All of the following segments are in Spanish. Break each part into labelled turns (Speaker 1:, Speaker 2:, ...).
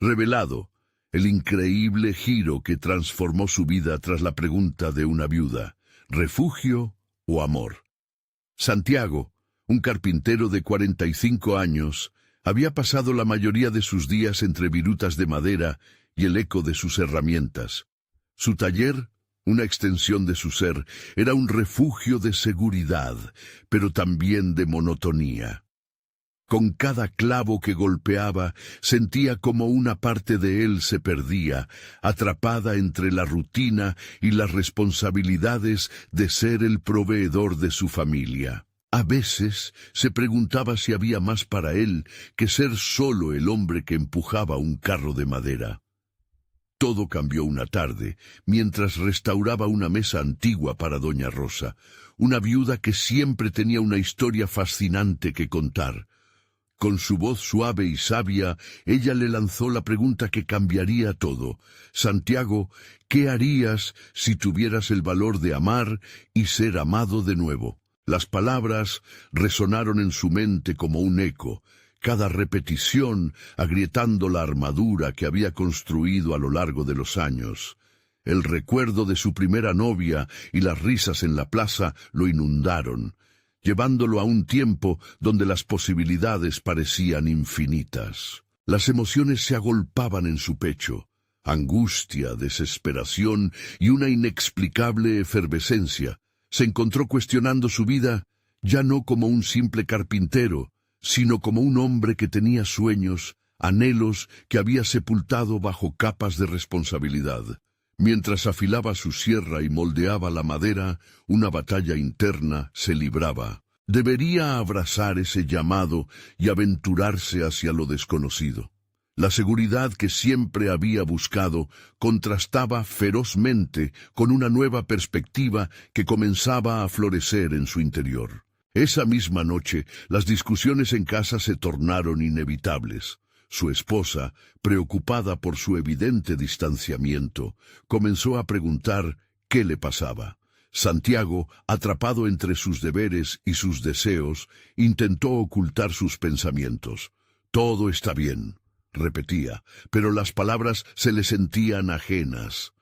Speaker 1: Revelado, el increíble giro que transformó su vida tras la pregunta de una viuda: ¿refugio o amor? Santiago, un carpintero de 45 años, había pasado la mayoría de sus días entre virutas de madera y el eco de sus herramientas. Su taller, una extensión de su ser, era un refugio de seguridad, pero también de monotonía. Con cada clavo que golpeaba, sentía como una parte de él se perdía, atrapada entre la rutina y las responsabilidades de ser el proveedor de su familia. A veces se preguntaba si había más para él que ser solo el hombre que empujaba un carro de madera. Todo cambió una tarde, mientras restauraba una mesa antigua para doña Rosa, una viuda que siempre tenía una historia fascinante que contar. Con su voz suave y sabia, ella le lanzó la pregunta que cambiaría todo. Santiago, ¿qué harías si tuvieras el valor de amar y ser amado de nuevo? Las palabras resonaron en su mente como un eco, cada repetición agrietando la armadura que había construido a lo largo de los años. El recuerdo de su primera novia y las risas en la plaza lo inundaron, llevándolo a un tiempo donde las posibilidades parecían infinitas. Las emociones se agolpaban en su pecho: angustia, desesperación y una inexplicable efervescencia. Se encontró cuestionando su vida, ya no como un simple carpintero, sino como un hombre que tenía sueños, anhelos que había sepultado bajo capas de responsabilidad. Mientras afilaba su sierra y moldeaba la madera, una batalla interna se libraba. Debería abrazar ese llamado y aventurarse hacia lo desconocido. La seguridad que siempre había buscado contrastaba ferozmente con una nueva perspectiva que comenzaba a florecer en su interior. Esa misma noche, las discusiones en casa se tornaron inevitables. Su esposa, preocupada por su evidente distanciamiento, comenzó a preguntar qué le pasaba. Santiago, atrapado entre sus deberes y sus deseos, intentó ocultar sus pensamientos. «Todo está bien», repetía, pero las palabras se le sentían ajenas.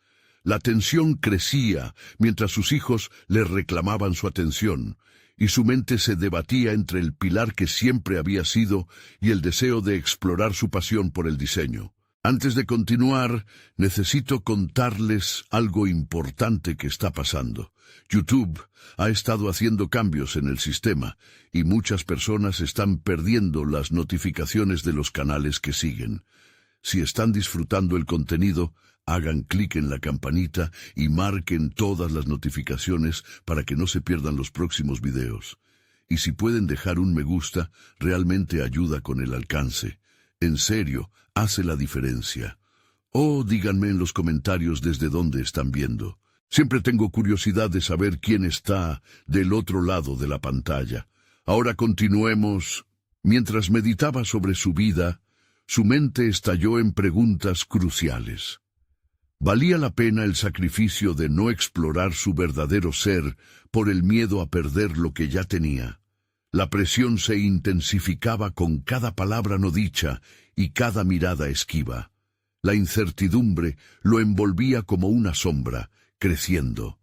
Speaker 1: La tensión crecía mientras sus hijos le reclamaban su atención, y su mente se debatía entre el pilar que siempre había sido y el deseo de explorar su pasión por el diseño. Antes de continuar, necesito contarles algo importante que está pasando. YouTube ha estado haciendo cambios en el sistema y muchas personas están perdiendo las notificaciones de los canales que siguen. Si están disfrutando el contenido, hagan clic en la campanita y marquen todas las notificaciones para que no se pierdan los próximos videos. Y si pueden dejar un me gusta, realmente ayuda con el alcance. En serio, hace la diferencia. O díganme en los comentarios desde dónde están viendo. Siempre tengo curiosidad de saber quién está del otro lado de la pantalla. Ahora continuemos. Mientras meditaba sobre su vida, su mente estalló en preguntas cruciales. ¿Valía la pena el sacrificio de no explorar su verdadero ser por el miedo a perder lo que ya tenía? La presión se intensificaba con cada palabra no dicha y cada mirada esquiva. La incertidumbre lo envolvía como una sombra, creciendo.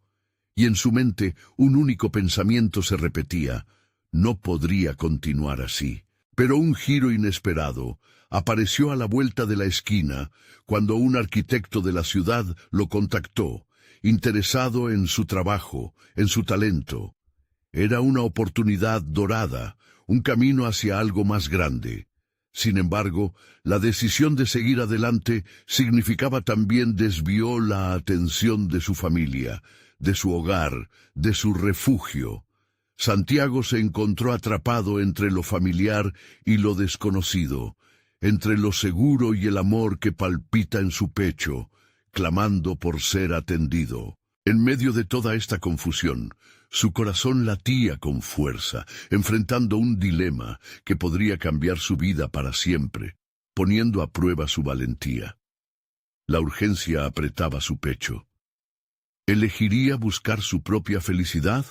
Speaker 1: Y en su mente un único pensamiento se repetía: no podría continuar así. Pero un giro inesperado apareció a la vuelta de la esquina cuando un arquitecto de la ciudad lo contactó, interesado en su trabajo, en su talento. Era una oportunidad dorada, un camino hacia algo más grande. Sin embargo, la decisión de seguir adelante significaba también desvió la atención de su familia, de su hogar, de su refugio. Santiago se encontró atrapado entre lo familiar y lo desconocido, entre lo seguro y el amor que palpita en su pecho, clamando por ser atendido. En medio de toda esta confusión, su corazón latía con fuerza, enfrentando un dilema que podría cambiar su vida para siempre, poniendo a prueba su valentía. La urgencia apretaba su pecho. ¿Elegiría buscar su propia felicidad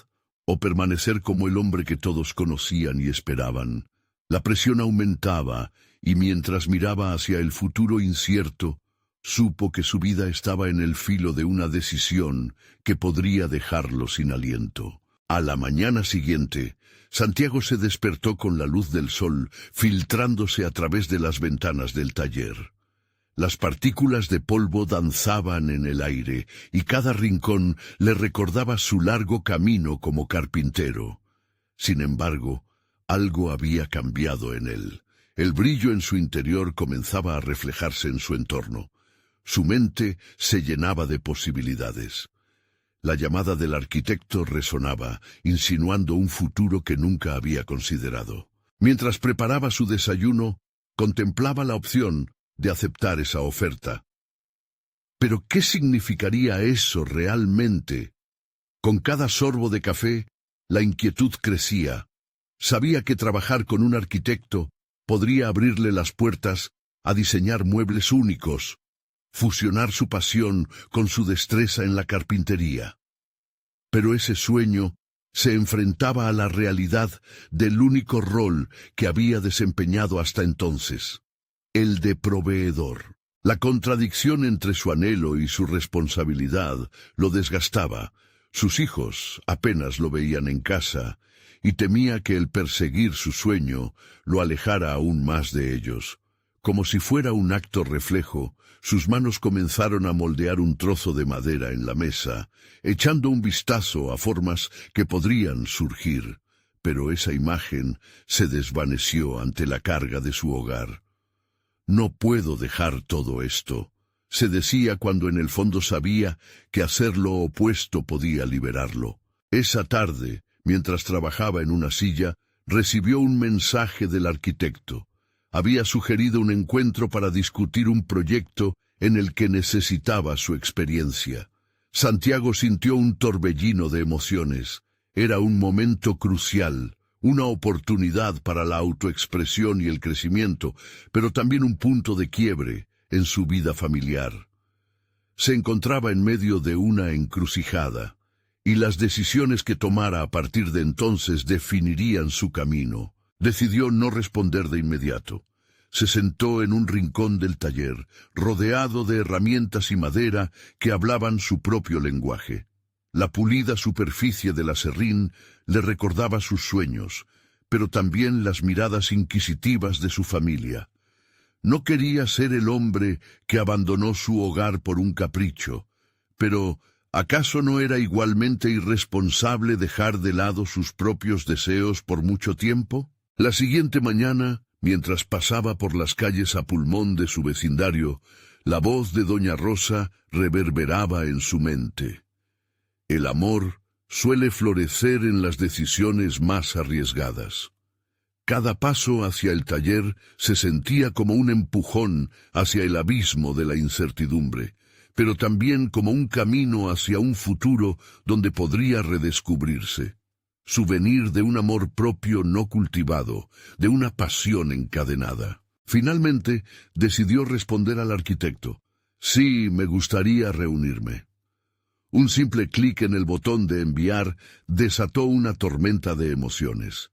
Speaker 1: o permanecer como el hombre que todos conocían y esperaban? La presión aumentaba, y mientras miraba hacia el futuro incierto, supo que su vida estaba en el filo de una decisión que podría dejarlo sin aliento. A la mañana siguiente, Santiago se despertó con la luz del sol filtrándose a través de las ventanas del taller. Las partículas de polvo danzaban en el aire, y cada rincón le recordaba su largo camino como carpintero. Sin embargo, algo había cambiado en él. El brillo en su interior comenzaba a reflejarse en su entorno. Su mente se llenaba de posibilidades. La llamada del arquitecto resonaba, insinuando un futuro que nunca había considerado. Mientras preparaba su desayuno, contemplaba la opción de aceptar esa oferta. ¿Pero qué significaría eso realmente? Con cada sorbo de café, la inquietud crecía. Sabía que trabajar con un arquitecto podría abrirle las puertas a diseñar muebles únicos, fusionar su pasión con su destreza en la carpintería. Pero ese sueño se enfrentaba a la realidad del único rol que había desempeñado hasta entonces, el de proveedor. La contradicción entre su anhelo y su responsabilidad lo desgastaba. Sus hijos apenas lo veían en casa, y temía que el perseguir su sueño lo alejara aún más de ellos. Como si fuera un acto reflejo, sus manos comenzaron a moldear un trozo de madera en la mesa, echando un vistazo a formas que podrían surgir, pero esa imagen se desvaneció ante la carga de su hogar. «No puedo dejar todo esto», se decía cuando en el fondo sabía que hacer lo opuesto podía liberarlo. Esa tarde, mientras trabajaba en una silla, recibió un mensaje del arquitecto. Había sugerido un encuentro para discutir un proyecto en el que necesitaba su experiencia. Santiago sintió un torbellino de emociones. Era un momento crucial, una oportunidad para la autoexpresión y el crecimiento, pero también un punto de quiebre en su vida familiar. Se encontraba en medio de una encrucijada, y las decisiones que tomara a partir de entonces definirían su camino. Decidió no responder de inmediato. Se sentó en un rincón del taller, rodeado de herramientas y madera que hablaban su propio lenguaje. La pulida superficie del aserrín le recordaba sus sueños, pero también las miradas inquisitivas de su familia. No quería ser el hombre que abandonó su hogar por un capricho, pero ¿acaso no era igualmente irresponsable dejar de lado sus propios deseos por mucho tiempo? La siguiente mañana, mientras pasaba por las calles a pulmón de su vecindario, la voz de doña Rosa reverberaba en su mente. El amor suele florecer en las decisiones más arriesgadas. Cada paso hacia el taller se sentía como un empujón hacia el abismo de la incertidumbre, pero también como un camino hacia un futuro donde podría redescubrirse. Souvenir de un amor propio no cultivado, de una pasión encadenada. Finalmente, decidió responder al arquitecto. «Sí, me gustaría reunirme». Un simple clic en el botón de enviar desató una tormenta de emociones.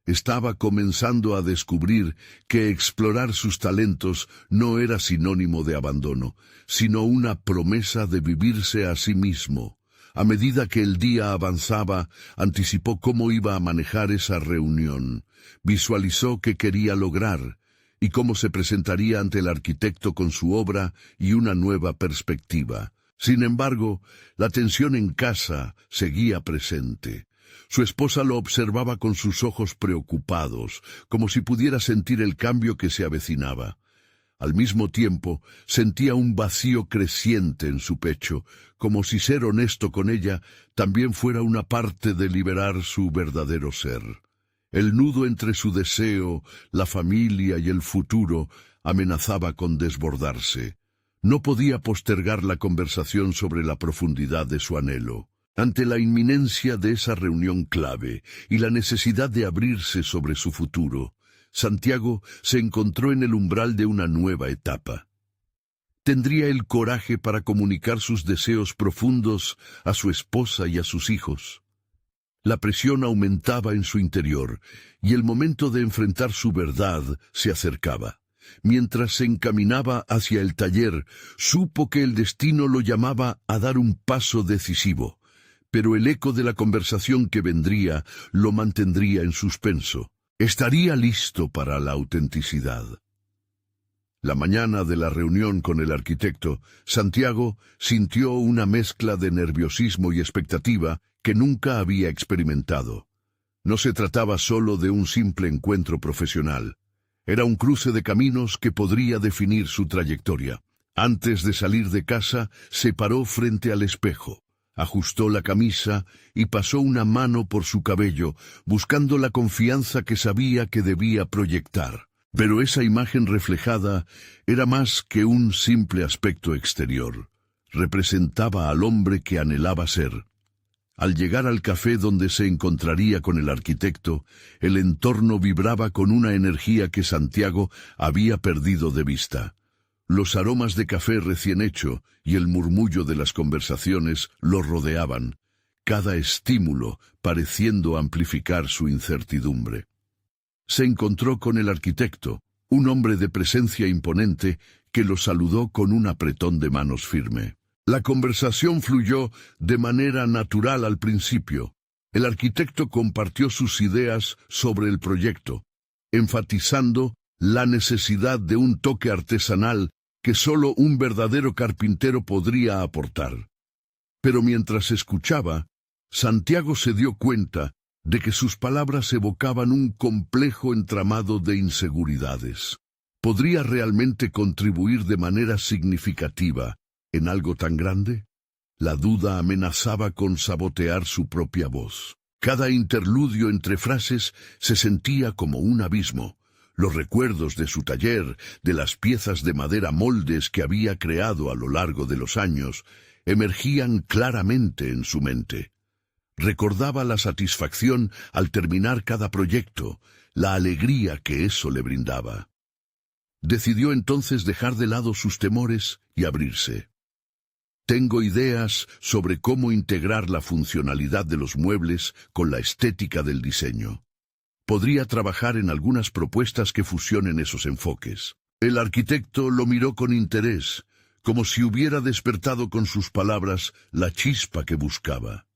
Speaker 1: Estaba comenzando a descubrir que explorar sus talentos no era sinónimo de abandono, sino una promesa de vivirse a sí mismo. A medida que el día avanzaba, anticipó cómo iba a manejar esa reunión. Visualizó qué quería lograr y cómo se presentaría ante el arquitecto con su obra y una nueva perspectiva. Sin embargo, la tensión en casa seguía presente. Su esposa lo observaba con sus ojos preocupados, como si pudiera sentir el cambio que se avecinaba. Al mismo tiempo, sentía un vacío creciente en su pecho, como si ser honesto con ella también fuera una parte de liberar su verdadero ser. El nudo entre su deseo, la familia y el futuro amenazaba con desbordarse. No podía postergar la conversación sobre la profundidad de su anhelo. Ante la inminencia de esa reunión clave y la necesidad de abrirse sobre su futuro, Santiago se encontró en el umbral de una nueva etapa. ¿Tendría el coraje para comunicar sus deseos profundos a su esposa y a sus hijos? La presión aumentaba en su interior, y el momento de enfrentar su verdad se acercaba. Mientras se encaminaba hacia el taller, supo que el destino lo llamaba a dar un paso decisivo, pero el eco de la conversación que vendría lo mantendría en suspenso. Estaría listo para la autenticidad. La mañana de la reunión con el arquitecto, Santiago sintió una mezcla de nerviosismo y expectativa que nunca había experimentado. No se trataba solo de un simple encuentro profesional. Era un cruce de caminos que podría definir su trayectoria. Antes de salir de casa, se paró frente al espejo, ajustó la camisa y pasó una mano por su cabello, buscando la confianza que sabía que debía proyectar. Pero esa imagen reflejada era más que un simple aspecto exterior. Representaba al hombre que anhelaba ser. Al llegar al café donde se encontraría con el arquitecto, el entorno vibraba con una energía que Santiago había perdido de vista. Los aromas de café recién hecho y el murmullo de las conversaciones lo rodeaban, cada estímulo pareciendo amplificar su incertidumbre. Se encontró con el arquitecto, un hombre de presencia imponente que lo saludó con un apretón de manos firme. La conversación fluyó de manera natural al principio. El arquitecto compartió sus ideas sobre el proyecto, enfatizando la necesidad de un toque artesanal que solo un verdadero carpintero podría aportar. Pero mientras escuchaba, Santiago se dio cuenta de que sus palabras evocaban un complejo entramado de inseguridades. ¿Podría realmente contribuir de manera significativa en algo tan grande? La duda amenazaba con sabotear su propia voz. Cada interludio entre frases se sentía como un abismo. Los recuerdos de su taller, de las piezas de madera moldes que había creado a lo largo de los años, emergían claramente en su mente. Recordaba la satisfacción al terminar cada proyecto, la alegría que eso le brindaba. Decidió entonces dejar de lado sus temores y abrirse. Tengo ideas sobre cómo integrar la funcionalidad de los muebles con la estética del diseño. Podría trabajar en algunas propuestas que fusionen esos enfoques. El arquitecto lo miró con interés, como si hubiera despertado con sus palabras la chispa que buscaba.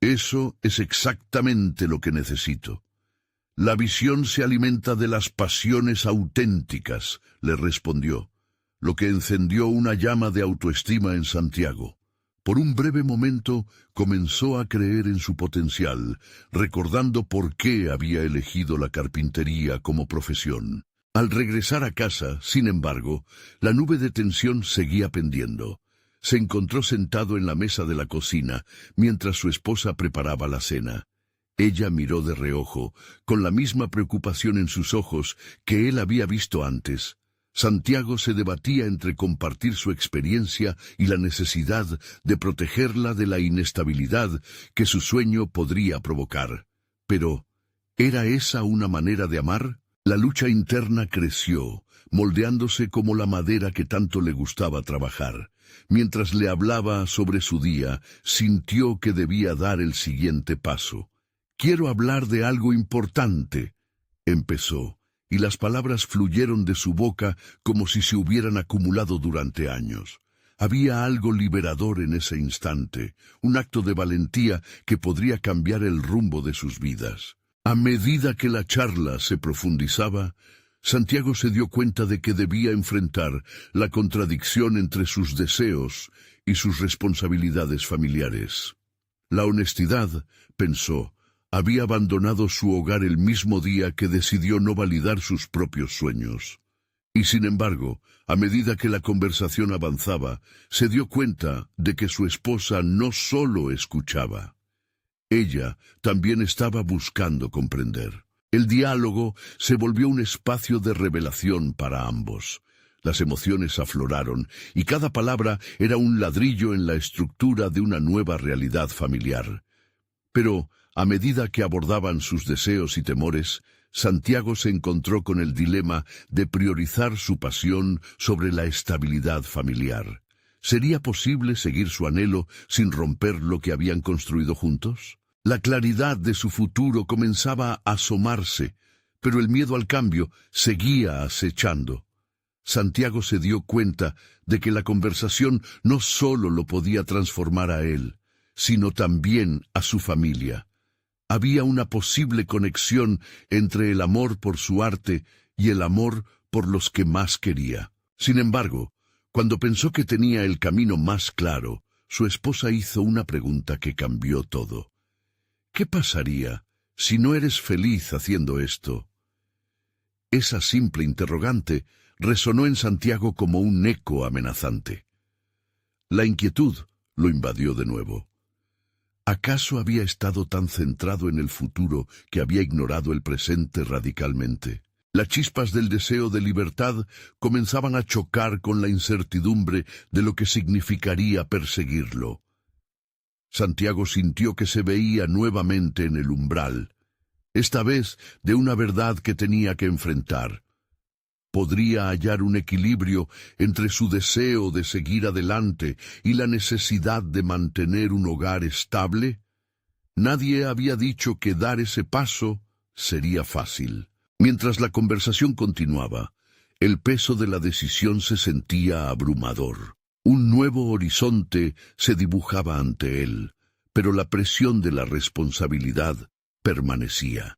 Speaker 1: Eso es exactamente lo que necesito. La visión se alimenta de las pasiones auténticas, le respondió, lo que encendió una llama de autoestima en Santiago. Por un breve momento comenzó a creer en su potencial, recordando por qué había elegido la carpintería como profesión. Al regresar a casa, sin embargo, la nube de tensión seguía pendiendo. Se encontró sentado en la mesa de la cocina, mientras su esposa preparaba la cena. Ella miró de reojo, con la misma preocupación en sus ojos que él había visto antes. Santiago se debatía entre compartir su experiencia y la necesidad de protegerla de la inestabilidad que su sueño podría provocar. Pero, ¿era esa una manera de amar? La lucha interna creció, moldeándose como la madera que tanto le gustaba trabajar. Mientras le hablaba sobre su día, sintió que debía dar el siguiente paso. «Quiero hablar de algo importante», empezó, y las palabras fluyeron de su boca como si se hubieran acumulado durante años. Había algo liberador en ese instante, un acto de valentía que podría cambiar el rumbo de sus vidas. A medida que la charla se profundizaba, Santiago se dio cuenta de que debía enfrentar la contradicción entre sus deseos y sus responsabilidades familiares. La honestidad, pensó, había abandonado su hogar el mismo día que decidió no validar sus propios sueños. Y sin embargo, a medida que la conversación avanzaba, se dio cuenta de que su esposa no solo escuchaba. Ella también estaba buscando comprender. El diálogo se volvió un espacio de revelación para ambos. Las emociones afloraron, y cada palabra era un ladrillo en la estructura de una nueva realidad familiar. Pero, a medida que abordaban sus deseos y temores, Santiago se encontró con el dilema de priorizar su pasión sobre la estabilidad familiar. ¿Sería posible seguir su anhelo sin romper lo que habían construido juntos? La claridad de su futuro comenzaba a asomarse, pero el miedo al cambio seguía acechando. Santiago se dio cuenta de que la conversación no solo lo podía transformar a él, sino también a su familia. Había una posible conexión entre el amor por su arte y el amor por los que más quería. Sin embargo, cuando pensó que tenía el camino más claro, su esposa hizo una pregunta que cambió todo. ¿Qué pasaría si no eres feliz haciendo esto? Esa simple interrogante resonó en Santiago como un eco amenazante. La inquietud lo invadió de nuevo. ¿Acaso había estado tan centrado en el futuro que había ignorado el presente radicalmente? Las chispas del deseo de libertad comenzaban a chocar con la incertidumbre de lo que significaría perseguirlo. Santiago sintió que se veía nuevamente en el umbral, esta vez de una verdad que tenía que enfrentar. ¿Podría hallar un equilibrio entre su deseo de seguir adelante y la necesidad de mantener un hogar estable? Nadie había dicho que dar ese paso sería fácil. Mientras la conversación continuaba, el peso de la decisión se sentía abrumador. Un nuevo horizonte se dibujaba ante él, pero la presión de la responsabilidad permanecía.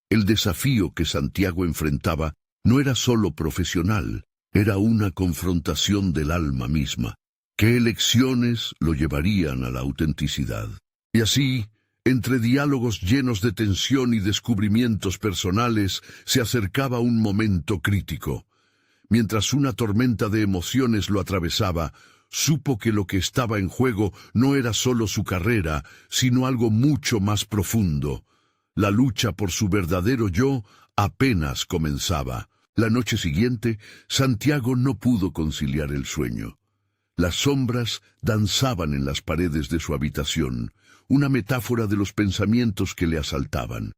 Speaker 1: El desafío que Santiago enfrentaba no era solo profesional, era una confrontación del alma misma. ¿Qué elecciones lo llevarían a la autenticidad? Y así, entre diálogos llenos de tensión y descubrimientos personales, se acercaba un momento crítico. Mientras una tormenta de emociones lo atravesaba, supo que lo que estaba en juego no era solo su carrera, sino algo mucho más profundo. La lucha por su verdadero yo apenas comenzaba. La noche siguiente, Santiago no pudo conciliar el sueño. Las sombras danzaban en las paredes de su habitación, una metáfora de los pensamientos que le asaltaban.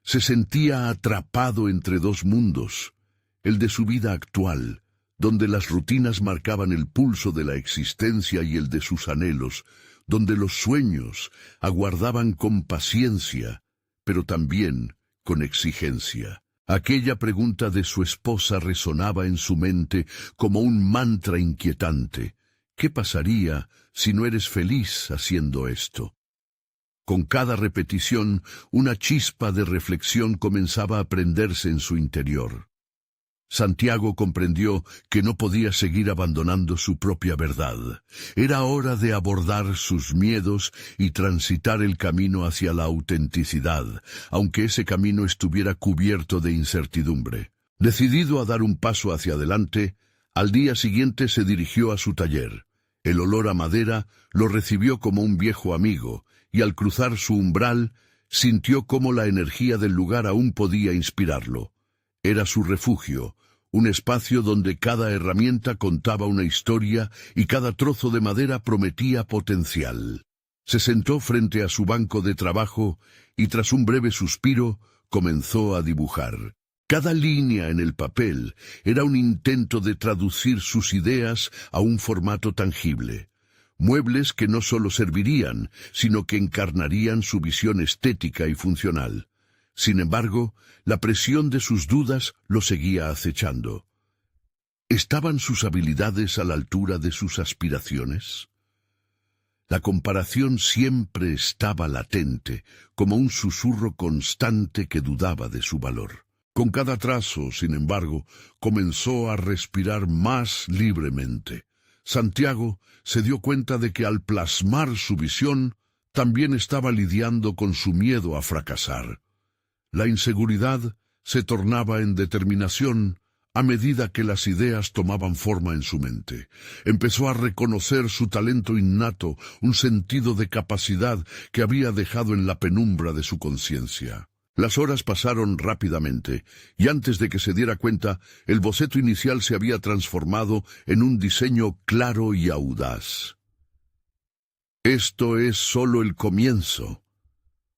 Speaker 1: Se sentía atrapado entre dos mundos, el de su vida actual, donde las rutinas marcaban el pulso de la existencia, y el de sus anhelos, donde los sueños aguardaban con paciencia, pero también con exigencia. Aquella pregunta de su esposa resonaba en su mente como un mantra inquietante. ¿Qué pasaría si no eres feliz haciendo esto? Con cada repetición, una chispa de reflexión comenzaba a prenderse en su interior. Santiago comprendió que no podía seguir abandonando su propia verdad. Era hora de abordar sus miedos y transitar el camino hacia la autenticidad, aunque ese camino estuviera cubierto de incertidumbre. Decidido a dar un paso hacia adelante, al día siguiente se dirigió a su taller. El olor a madera lo recibió como un viejo amigo, y al cruzar su umbral, sintió cómo la energía del lugar aún podía inspirarlo. Era su refugio, un espacio donde cada herramienta contaba una historia y cada trozo de madera prometía potencial. Se sentó frente a su banco de trabajo y tras un breve suspiro comenzó a dibujar. Cada línea en el papel era un intento de traducir sus ideas a un formato tangible. Muebles que no solo servirían, sino que encarnarían su visión estética y funcional. Sin embargo, la presión de sus dudas lo seguía acechando. ¿Estaban sus habilidades a la altura de sus aspiraciones? La comparación siempre estaba latente, como un susurro constante que dudaba de su valor. Con cada trazo, sin embargo, comenzó a respirar más libremente. Santiago se dio cuenta de que al plasmar su visión, también estaba lidiando con su miedo a fracasar. La inseguridad se tornaba en determinación a medida que las ideas tomaban forma en su mente. Empezó a reconocer su talento innato, un sentido de capacidad que había dejado en la penumbra de su conciencia. Las horas pasaron rápidamente, y antes de que se diera cuenta, el boceto inicial se había transformado en un diseño claro y audaz. «Esto es solo el comienzo»,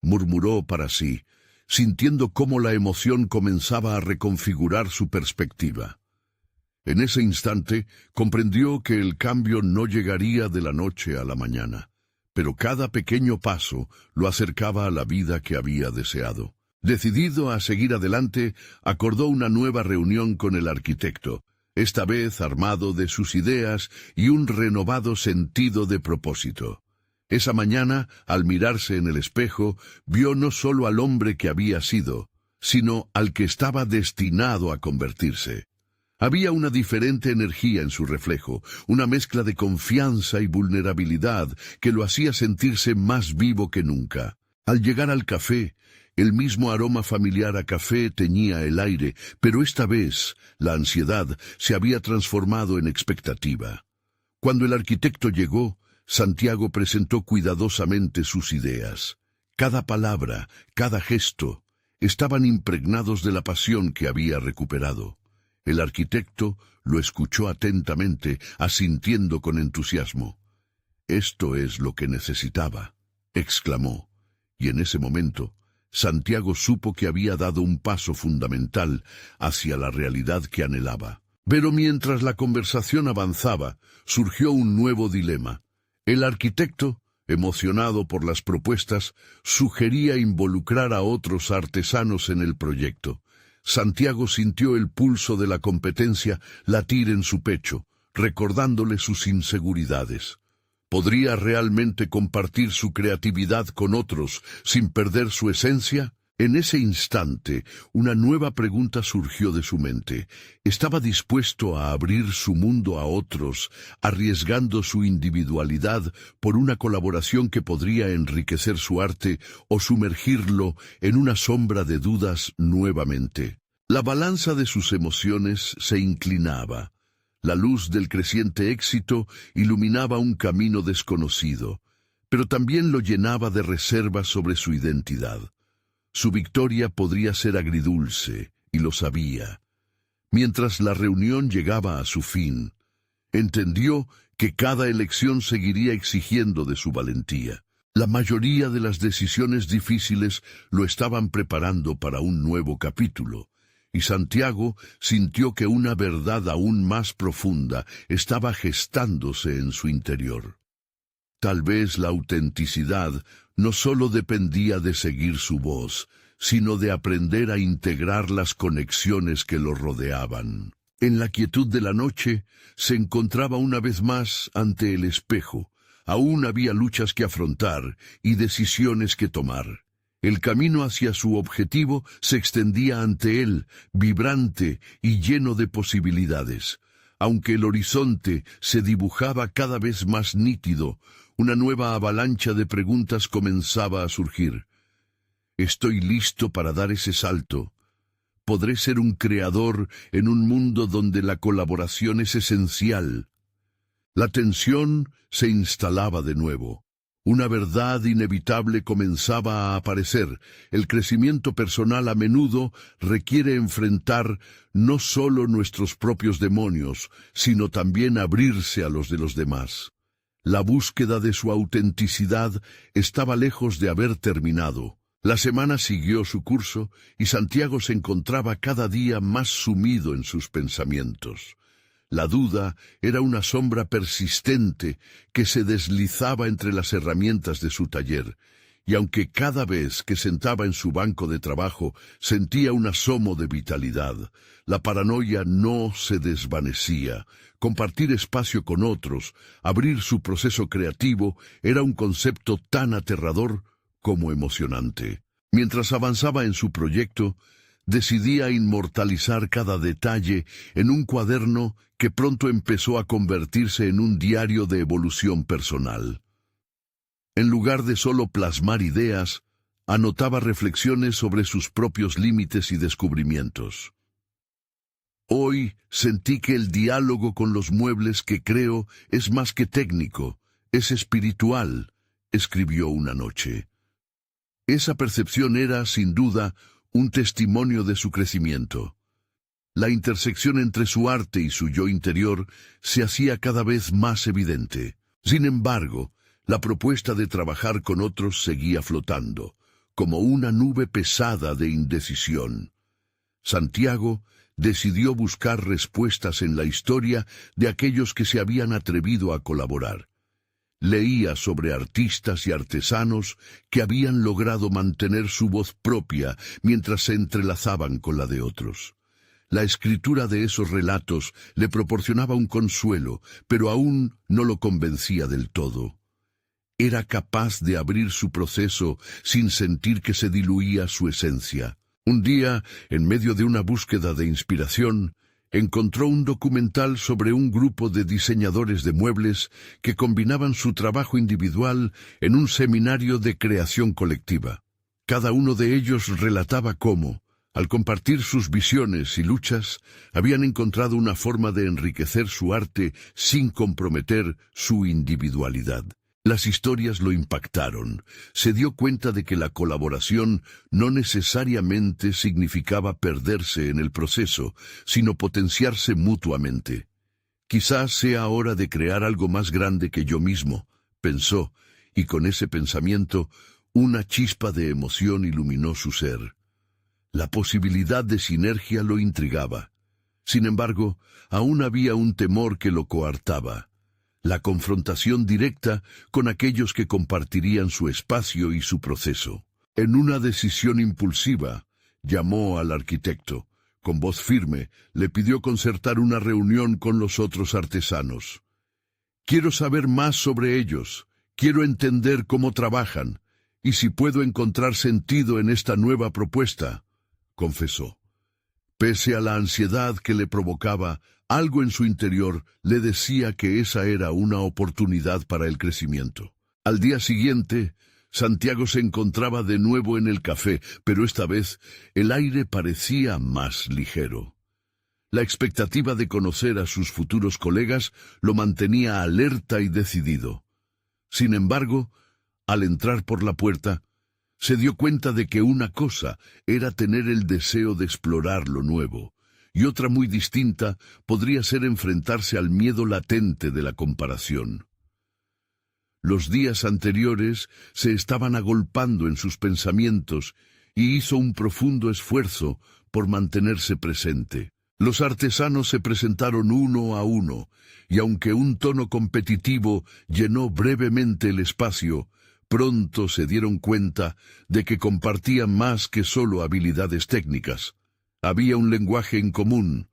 Speaker 1: murmuró para sí, sintiendo cómo la emoción comenzaba a reconfigurar su perspectiva. En ese instante comprendió que el cambio no llegaría de la noche a la mañana, pero cada pequeño paso lo acercaba a la vida que había deseado. Decidido a seguir adelante, acordó una nueva reunión con el arquitecto, esta vez armado de sus ideas y un renovado sentido de propósito. Esa mañana, al mirarse en el espejo, vio no solo al hombre que había sido, sino al que estaba destinado a convertirse. Había una diferente energía en su reflejo, una mezcla de confianza y vulnerabilidad que lo hacía sentirse más vivo que nunca. Al llegar al café, el mismo aroma familiar a café teñía el aire, pero esta vez la ansiedad se había transformado en expectativa. Cuando el arquitecto llegó, Santiago presentó cuidadosamente sus ideas. Cada palabra, cada gesto, estaban impregnados de la pasión que había recuperado. El arquitecto lo escuchó atentamente, asintiendo con entusiasmo. «Esto es lo que necesitaba», exclamó, y en ese momento Santiago supo que había dado un paso fundamental hacia la realidad que anhelaba. Pero mientras la conversación avanzaba, surgió un nuevo dilema. El arquitecto, emocionado por las propuestas, sugería involucrar a otros artesanos en el proyecto. Santiago sintió el pulso de la competencia latir en su pecho, recordándole sus inseguridades. ¿Podría realmente compartir su creatividad con otros sin perder su esencia? En ese instante, una nueva pregunta surgió de su mente. ¿Estaba dispuesto a abrir su mundo a otros, arriesgando su individualidad por una colaboración que podría enriquecer su arte o sumergirlo en una sombra de dudas nuevamente? La balanza de sus emociones se inclinaba. La luz del creciente éxito iluminaba un camino desconocido, pero también lo llenaba de reservas sobre su identidad. Su victoria podría ser agridulce, y lo sabía. Mientras la reunión llegaba a su fin, entendió que cada elección seguiría exigiendo de su valentía. La mayoría de las decisiones difíciles lo estaban preparando para un nuevo capítulo, y Santiago sintió que una verdad aún más profunda estaba gestándose en su interior. Tal vez la autenticidad no solo dependía de seguir su voz, sino de aprender a integrar las conexiones que lo rodeaban. En la quietud de la noche, se encontraba una vez más ante el espejo. Aún había luchas que afrontar y decisiones que tomar. El camino hacia su objetivo se extendía ante él, vibrante y lleno de posibilidades. Aunque el horizonte se dibujaba cada vez más nítido, una nueva avalancha de preguntas comenzaba a surgir. ¿Estoy listo para dar ese salto? ¿Podré ser un creador en un mundo donde la colaboración es esencial? La tensión se instalaba de nuevo. Una verdad inevitable comenzaba a aparecer. El crecimiento personal a menudo requiere enfrentar no solo nuestros propios demonios, sino también abrirse a los de los demás. La búsqueda de su autenticidad estaba lejos de haber terminado. La semana siguió su curso y Santiago se encontraba cada día más sumido en sus pensamientos. La duda era una sombra persistente que se deslizaba entre las herramientas de su taller, y aunque cada vez que sentaba en su banco de trabajo sentía un asomo de vitalidad, la paranoia no se desvanecía. Compartir espacio con otros, abrir su proceso creativo, era un concepto tan aterrador como emocionante. Mientras avanzaba en su proyecto, decidía inmortalizar cada detalle en un cuaderno que pronto empezó a convertirse en un diario de evolución personal. En lugar de solo plasmar ideas, anotaba reflexiones sobre sus propios límites y descubrimientos. Hoy sentí que el diálogo con los muebles que creo es más que técnico, es espiritual, escribió una noche. Esa percepción era, sin duda, un testimonio de su crecimiento. La intersección entre su arte y su yo interior se hacía cada vez más evidente. Sin embargo, la propuesta de trabajar con otros seguía flotando, como una nube pesada de indecisión. Santiago decidió buscar respuestas en la historia de aquellos que se habían atrevido a colaborar. Leía sobre artistas y artesanos que habían logrado mantener su voz propia mientras se entrelazaban con la de otros. La escritura de esos relatos le proporcionaba un consuelo, pero aún no lo convencía del todo. Era capaz de abrir su proceso sin sentir que se diluía su esencia. Un día, en medio de una búsqueda de inspiración, encontró un documental sobre un grupo de diseñadores de muebles que combinaban su trabajo individual en un seminario de creación colectiva. Cada uno de ellos relataba cómo, al compartir sus visiones y luchas, habían encontrado una forma de enriquecer su arte sin comprometer su individualidad. Las historias lo impactaron. Se dio cuenta de que la colaboración no necesariamente significaba perderse en el proceso, sino potenciarse mutuamente. Quizás sea hora de crear algo más grande que yo mismo, pensó, y con ese pensamiento, una chispa de emoción iluminó su ser. La posibilidad de sinergia lo intrigaba. Sin embargo, aún había un temor que lo coartaba: la confrontación directa con aquellos que compartirían su espacio y su proceso. En una decisión impulsiva, llamó al arquitecto. Con voz firme, le pidió concertar una reunión con los otros artesanos. «Quiero saber más sobre ellos, quiero entender cómo trabajan, y si puedo encontrar sentido en esta nueva propuesta», confesó. Pese a la ansiedad que le provocaba, algo en su interior le decía que esa era una oportunidad para el crecimiento. Al día siguiente, Santiago se encontraba de nuevo en el café, pero esta vez el aire parecía más ligero. La expectativa de conocer a sus futuros colegas lo mantenía alerta y decidido. Sin embargo, al entrar por la puerta, se dio cuenta de que una cosa era tener el deseo de explorar lo nuevo, y otra muy distinta podría ser enfrentarse al miedo latente de la comparación. Los días anteriores se estaban agolpando en sus pensamientos y hizo un profundo esfuerzo por mantenerse presente. Los artesanos se presentaron uno a uno, y aunque un tono competitivo llenó brevemente el espacio, pronto se dieron cuenta de que compartían más que solo habilidades técnicas. Había un lenguaje en común,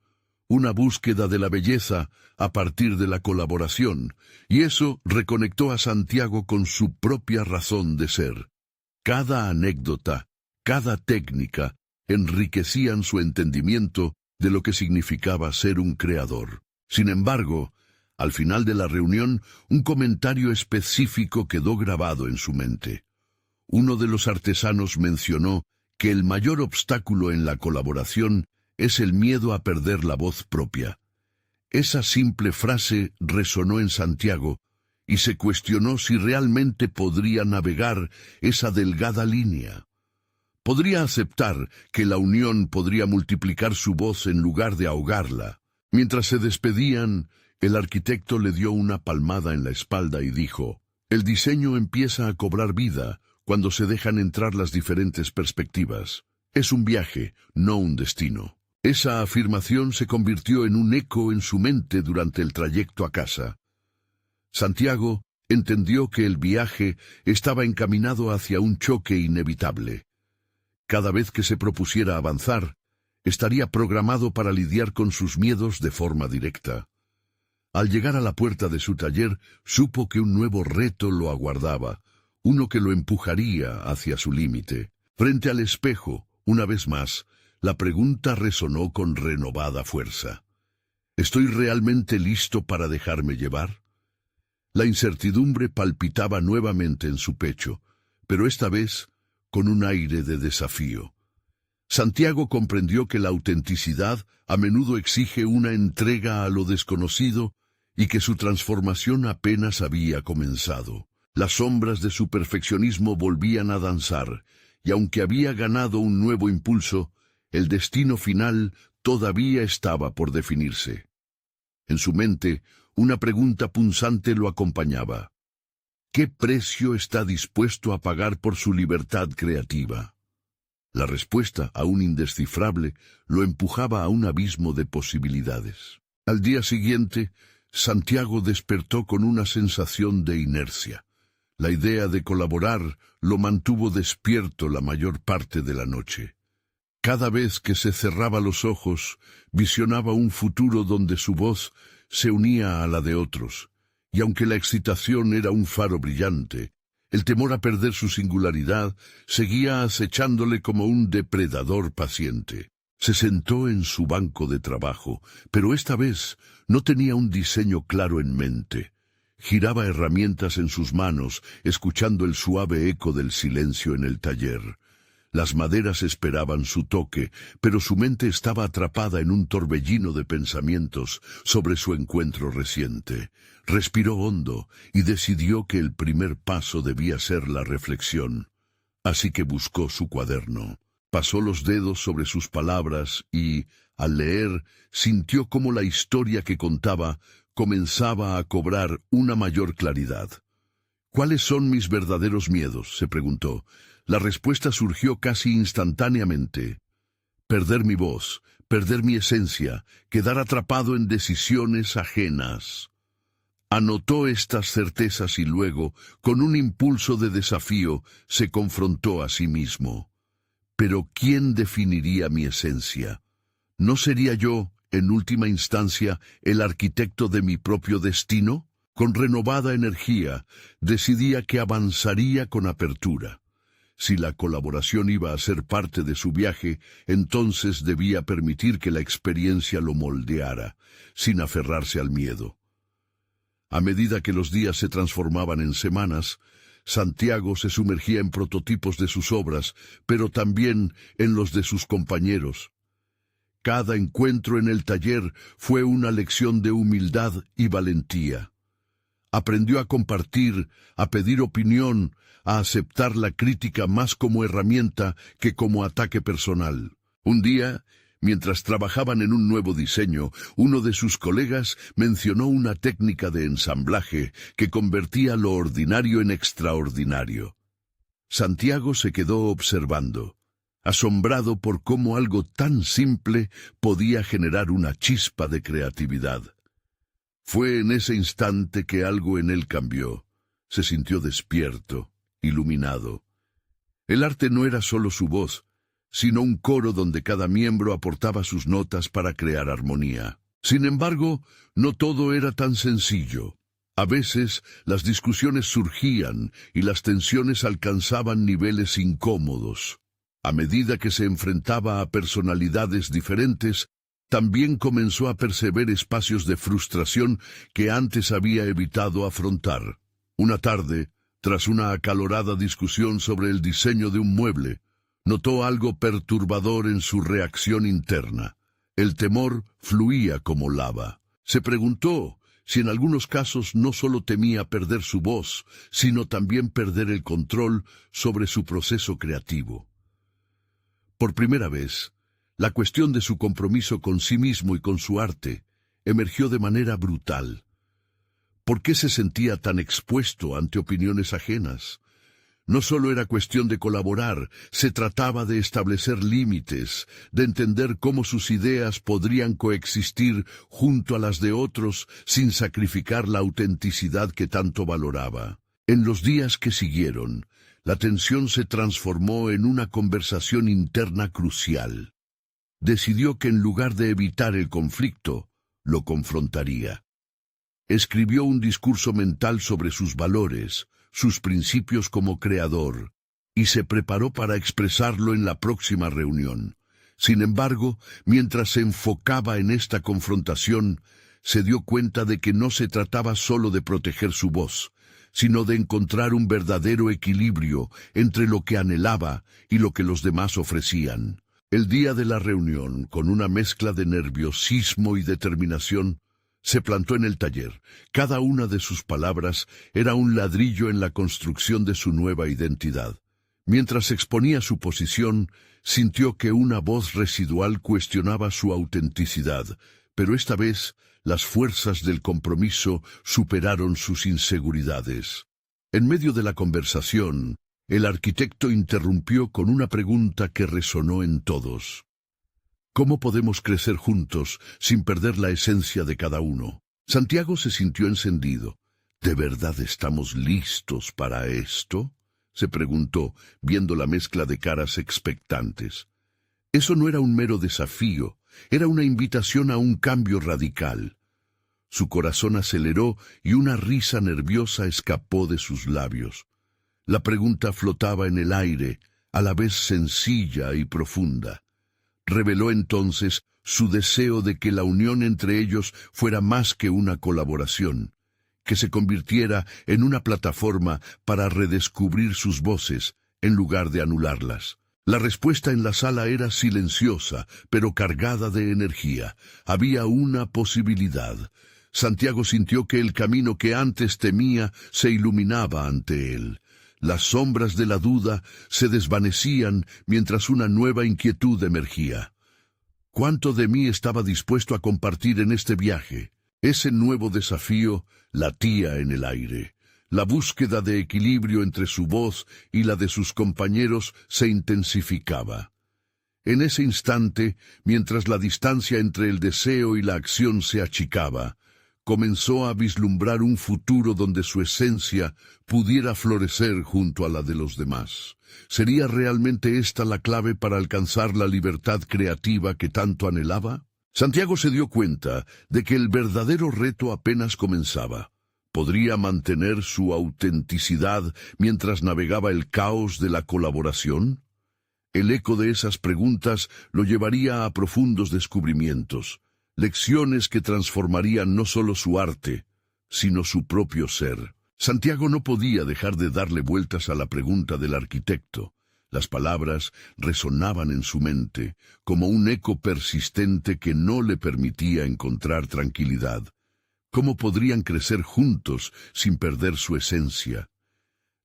Speaker 1: una búsqueda de la belleza a partir de la colaboración, y eso reconectó a Santiago con su propia razón de ser. Cada anécdota, cada técnica, enriquecían su entendimiento de lo que significaba ser un creador. Sin embargo, al final de la reunión, un comentario específico quedó grabado en su mente. Uno de los artesanos mencionó que el mayor obstáculo en la colaboración es el miedo a perder la voz propia. Esa simple frase resonó en Santiago y se cuestionó si realmente podría navegar esa delgada línea. Podría aceptar que la unión podría multiplicar su voz en lugar de ahogarla. Mientras se despedían, el arquitecto le dio una palmada en la espalda y dijo: «El diseño empieza a cobrar vida cuando se dejan entrar las diferentes perspectivas. Es un viaje, no un destino». Esa afirmación se convirtió en un eco en su mente durante el trayecto a casa. Santiago entendió que el viaje estaba encaminado hacia un choque inevitable. Cada vez que se propusiera avanzar, estaría programado para lidiar con sus miedos de forma directa. Al llegar a la puerta de su taller, supo que un nuevo reto lo aguardaba, uno que lo empujaría hacia su límite. Frente al espejo, una vez más, la pregunta resonó con renovada fuerza. ¿Estoy realmente listo para dejarme llevar? La incertidumbre palpitaba nuevamente en su pecho, pero esta vez con un aire de desafío. Santiago comprendió que la autenticidad a menudo exige una entrega a lo desconocido y que su transformación apenas había comenzado. Las sombras de su perfeccionismo volvían a danzar, y aunque había ganado un nuevo impulso, el destino final todavía estaba por definirse. En su mente, una pregunta punzante lo acompañaba. ¿Qué precio está dispuesto a pagar por su libertad creativa? La respuesta, aún indescifrable, lo empujaba a un abismo de posibilidades. Al día siguiente, Santiago despertó con una sensación de inercia. La idea de colaborar lo mantuvo despierto la mayor parte de la noche. Cada vez que se cerraba los ojos, visionaba un futuro donde su voz se unía a la de otros, y aunque la excitación era un faro brillante, el temor a perder su singularidad seguía acechándole como un depredador paciente. Se sentó en su banco de trabajo, pero esta vez no tenía un diseño claro en mente. Giraba herramientas en sus manos, escuchando el suave eco del silencio en el taller. Las maderas esperaban su toque, pero su mente estaba atrapada en un torbellino de pensamientos sobre su encuentro reciente. Respiró hondo y decidió que el primer paso debía ser la reflexión. Así que buscó su cuaderno. Pasó los dedos sobre sus palabras y, al leer, sintió cómo la historia que contaba comenzaba a cobrar una mayor claridad. ¿Cuáles son mis verdaderos miedos?, se preguntó. La respuesta surgió casi instantáneamente. Perder mi voz, perder mi esencia, quedar atrapado en decisiones ajenas. Anotó estas certezas y luego, con un impulso de desafío, se confrontó a sí mismo. Pero ¿quién definiría mi esencia? ¿No sería yo, en última instancia, el arquitecto de mi propio destino? Con renovada energía, decidía que avanzaría con apertura. Si la colaboración iba a ser parte de su viaje, entonces debía permitir que la experiencia lo moldeara, sin aferrarse al miedo. A medida que los días se transformaban en semanas, Santiago se sumergía en prototipos de sus obras, pero también en los de sus compañeros. Cada encuentro en el taller fue una lección de humildad y valentía. Aprendió a compartir, a pedir opinión, a aceptar la crítica más como herramienta que como ataque personal. Un día, mientras trabajaban en un nuevo diseño, uno de sus colegas mencionó una técnica de ensamblaje que convertía lo ordinario en extraordinario. Santiago se quedó observando, asombrado por cómo algo tan simple podía generar una chispa de creatividad. Fue en ese instante que algo en él cambió. Se sintió despierto, iluminado. El arte no era solo su voz, sino un coro donde cada miembro aportaba sus notas para crear armonía. Sin embargo, no todo era tan sencillo. A veces, las discusiones surgían y las tensiones alcanzaban niveles incómodos. A medida que se enfrentaba a personalidades diferentes, también comenzó a perceber espacios de frustración que antes había evitado afrontar. Una tarde, tras una acalorada discusión sobre el diseño de un mueble, notó algo perturbador en su reacción interna. El temor fluía como lava. Se preguntó si en algunos casos no solo temía perder su voz, sino también perder el control sobre su proceso creativo. Por primera vez, la cuestión de su compromiso con sí mismo y con su arte emergió de manera brutal. ¿Por qué se sentía tan expuesto ante opiniones ajenas? No solo era cuestión de colaborar, se trataba de establecer límites, de entender cómo sus ideas podrían coexistir junto a las de otros sin sacrificar la autenticidad que tanto valoraba. En los días que siguieron, la tensión se transformó en una conversación interna crucial. Decidió que en lugar de evitar el conflicto, lo confrontaría. Escribió un discurso mental sobre sus valores, sus principios como creador, y se preparó para expresarlo en la próxima reunión. Sin embargo, mientras se enfocaba en esta confrontación, se dio cuenta de que no se trataba solo de proteger su voz, sino de encontrar un verdadero equilibrio entre lo que anhelaba y lo que los demás ofrecían. El día de la reunión, con una mezcla de nerviosismo y determinación, se plantó en el taller. Cada una de sus palabras era un ladrillo en la construcción de su nueva identidad. Mientras exponía su posición, sintió que una voz residual cuestionaba su autenticidad, pero esta vez las fuerzas del compromiso superaron sus inseguridades. En medio de la conversación, el arquitecto interrumpió con una pregunta que resonó en todos. ¿Cómo podemos crecer juntos sin perder la esencia de cada uno? Santiago se sintió encendido. ¿De verdad estamos listos para esto?, se preguntó, viendo la mezcla de caras expectantes. Eso no era un mero desafío, era una invitación a un cambio radical. Su corazón aceleró y una risa nerviosa escapó de sus labios. La pregunta flotaba en el aire, a la vez sencilla y profunda. Reveló entonces su deseo de que la unión entre ellos fuera más que una colaboración, que se convirtiera en una plataforma para redescubrir sus voces, en lugar de anularlas. La respuesta en la sala era silenciosa, pero cargada de energía. Había una posibilidad. Santiago sintió que el camino que antes temía se iluminaba ante él. Las sombras de la duda se desvanecían mientras una nueva inquietud emergía. ¿Cuánto de mí estaba dispuesto a compartir en este viaje? Ese nuevo desafío latía en el aire. La búsqueda de equilibrio entre su voz y la de sus compañeros se intensificaba. En ese instante, mientras la distancia entre el deseo y la acción se achicaba, comenzó a vislumbrar un futuro donde su esencia pudiera florecer junto a la de los demás. ¿Sería realmente esta la clave para alcanzar la libertad creativa que tanto anhelaba? Santiago se dio cuenta de que el verdadero reto apenas comenzaba. ¿Podría mantener su autenticidad mientras navegaba el caos de la colaboración? El eco de esas preguntas lo llevaría a profundos descubrimientos, lecciones que transformarían no solo su arte, sino su propio ser. Santiago no podía dejar de darle vueltas a la pregunta del arquitecto. Las palabras resonaban en su mente, como un eco persistente que no le permitía encontrar tranquilidad. ¿Cómo podrían crecer juntos sin perder su esencia?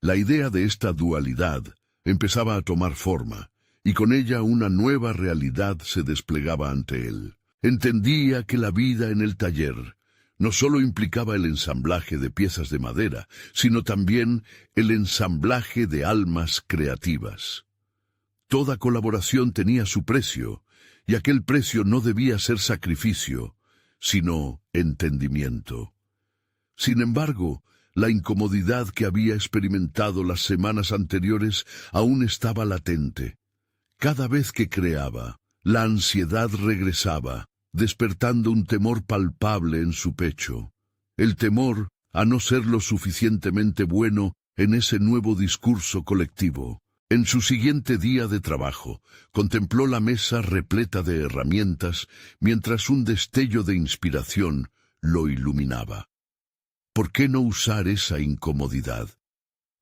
Speaker 1: La idea de esta dualidad empezaba a tomar forma, y con ella una nueva realidad se desplegaba ante él. Entendía que la vida en el taller no solo implicaba el ensamblaje de piezas de madera, sino también el ensamblaje de almas creativas. Toda colaboración tenía su precio, y aquel precio no debía ser sacrificio, sino entendimiento. Sin embargo, la incomodidad que había experimentado las semanas anteriores aún estaba latente. Cada vez que creaba, la ansiedad regresaba, despertando un temor palpable en su pecho. El temor a no ser lo suficientemente bueno en ese nuevo discurso colectivo. En su siguiente día de trabajo, contempló la mesa repleta de herramientas, mientras un destello de inspiración lo iluminaba. ¿Por qué no usar esa incomodidad?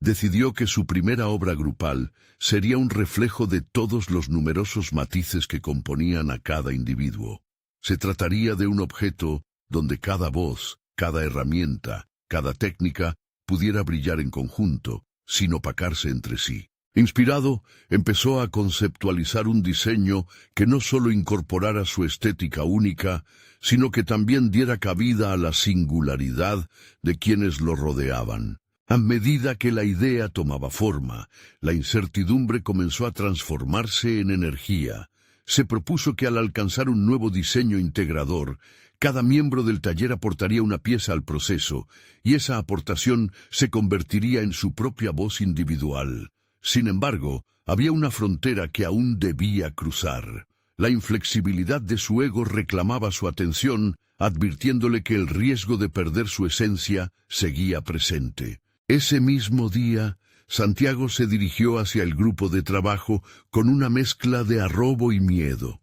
Speaker 1: Decidió que su primera obra grupal sería un reflejo de todos los numerosos matices que componían a cada individuo. Se trataría de un objeto donde cada voz, cada herramienta, cada técnica pudiera brillar en conjunto, sin opacarse entre sí. Inspirado, empezó a conceptualizar un diseño que no solo incorporara su estética única, sino que también diera cabida a la singularidad de quienes lo rodeaban. A medida que la idea tomaba forma, la incertidumbre comenzó a transformarse en energía. Se propuso que al alcanzar un nuevo diseño integrador, cada miembro del taller aportaría una pieza al proceso, y esa aportación se convertiría en su propia voz individual. Sin embargo, había una frontera que aún debía cruzar. La inflexibilidad de su ego reclamaba su atención, advirtiéndole que el riesgo de perder su esencia seguía presente. Ese mismo día, Santiago se dirigió hacia el grupo de trabajo con una mezcla de arrobo y miedo.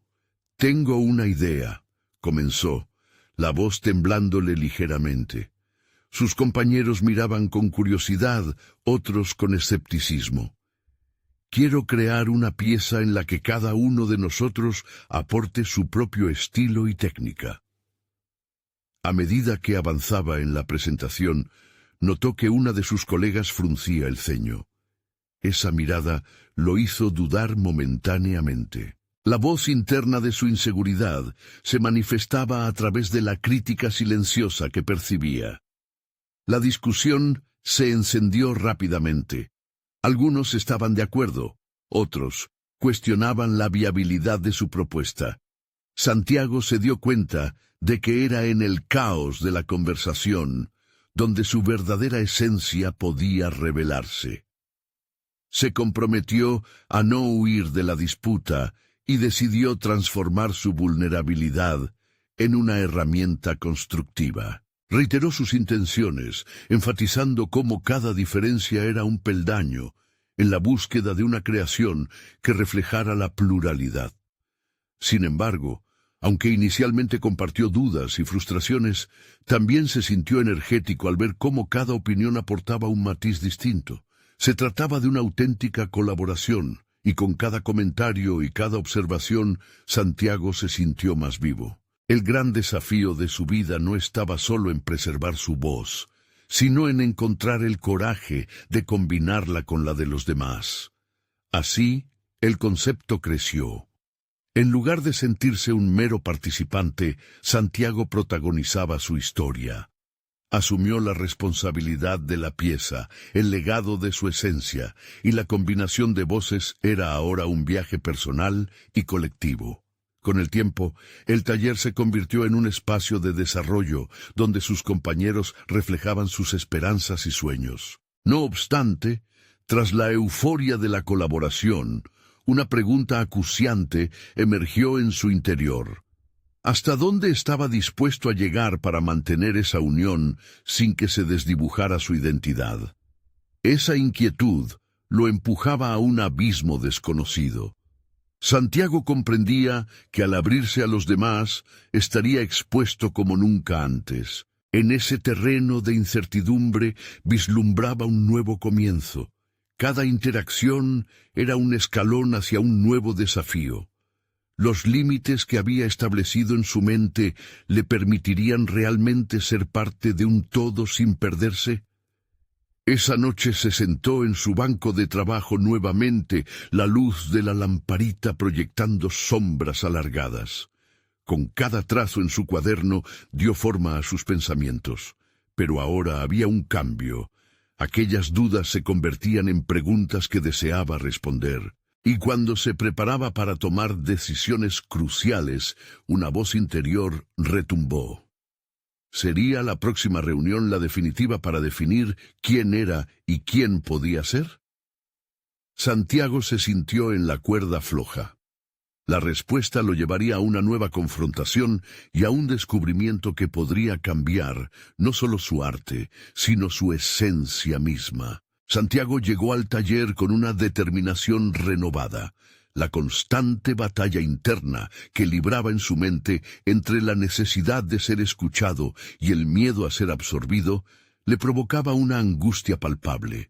Speaker 1: «Tengo una idea», comenzó, la voz temblándole ligeramente. Sus compañeros miraban con curiosidad, otros con escepticismo. «Quiero crear una pieza en la que cada uno de nosotros aporte su propio estilo y técnica». A medida que avanzaba en la presentación, notó que una de sus colegas fruncía el ceño. Esa mirada lo hizo dudar momentáneamente. La voz interna de su inseguridad se manifestaba a través de la crítica silenciosa que percibía. La discusión se encendió rápidamente. Algunos estaban de acuerdo, otros cuestionaban la viabilidad de su propuesta. Santiago se dio cuenta de que era en el caos de la conversación donde su verdadera esencia podía revelarse. Se comprometió a no huir de la disputa y decidió transformar su vulnerabilidad en una herramienta constructiva. Reiteró sus intenciones, enfatizando cómo cada diferencia era un peldaño en la búsqueda de una creación que reflejara la pluralidad. Sin embargo, aunque inicialmente compartió dudas y frustraciones, también se sintió energético al ver cómo cada opinión aportaba un matiz distinto. Se trataba de una auténtica colaboración, y con cada comentario y cada observación, Santiago se sintió más vivo. El gran desafío de su vida no estaba solo en preservar su voz, sino en encontrar el coraje de combinarla con la de los demás. Así, el concepto creció. En lugar de sentirse un mero participante, Santiago protagonizaba su historia. Asumió la responsabilidad de la pieza, el legado de su esencia, y la combinación de voces era ahora un viaje personal y colectivo. Con el tiempo, el taller se convirtió en un espacio de desarrollo donde sus compañeros reflejaban sus esperanzas y sueños. No obstante, tras la euforia de la colaboración, una pregunta acuciante emergió en su interior. ¿Hasta dónde estaba dispuesto a llegar para mantener esa unión sin que se desdibujara su identidad? Esa inquietud lo empujaba a un abismo desconocido. Santiago comprendía que al abrirse a los demás estaría expuesto como nunca antes. En ese terreno de incertidumbre vislumbraba un nuevo comienzo. Cada interacción era un escalón hacia un nuevo desafío. Los límites que había establecido en su mente le permitirían realmente ser parte de un todo sin perderse. Esa noche se sentó en su banco de trabajo nuevamente, la luz de la lamparita proyectando sombras alargadas. Con cada trazo en su cuaderno dio forma a sus pensamientos. Pero ahora había un cambio. Aquellas dudas se convertían en preguntas que deseaba responder. Y cuando se preparaba para tomar decisiones cruciales, una voz interior retumbó. ¿Sería la próxima reunión la definitiva para definir quién era y quién podía ser? Santiago se sintió en la cuerda floja. La respuesta lo llevaría a una nueva confrontación y a un descubrimiento que podría cambiar no solo su arte, sino su esencia misma. Santiago llegó al taller con una determinación renovada. La constante batalla interna que libraba en su mente entre la necesidad de ser escuchado y el miedo a ser absorbido, le provocaba una angustia palpable.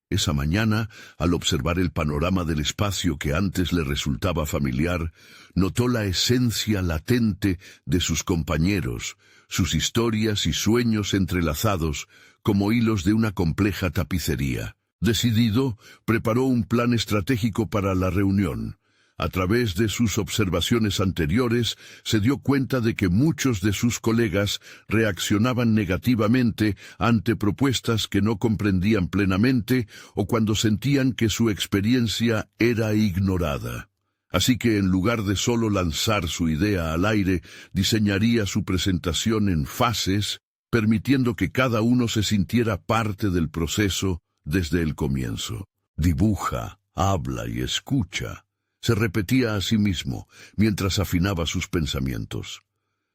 Speaker 1: Esa mañana, al observar el panorama del espacio que antes le resultaba familiar, notó la esencia latente de sus compañeros, sus historias y sueños entrelazados como hilos de una compleja tapicería. Decidido, preparó un plan estratégico para la reunión. A través de sus observaciones anteriores, se dio cuenta de que muchos de sus colegas reaccionaban negativamente ante propuestas que no comprendían plenamente o cuando sentían que su experiencia era ignorada. Así que en lugar de solo lanzar su idea al aire, diseñaría su presentación en fases, permitiendo que cada uno se sintiera parte del proceso desde el comienzo. Dibuja, habla y escucha. Se repetía a sí mismo mientras afinaba sus pensamientos.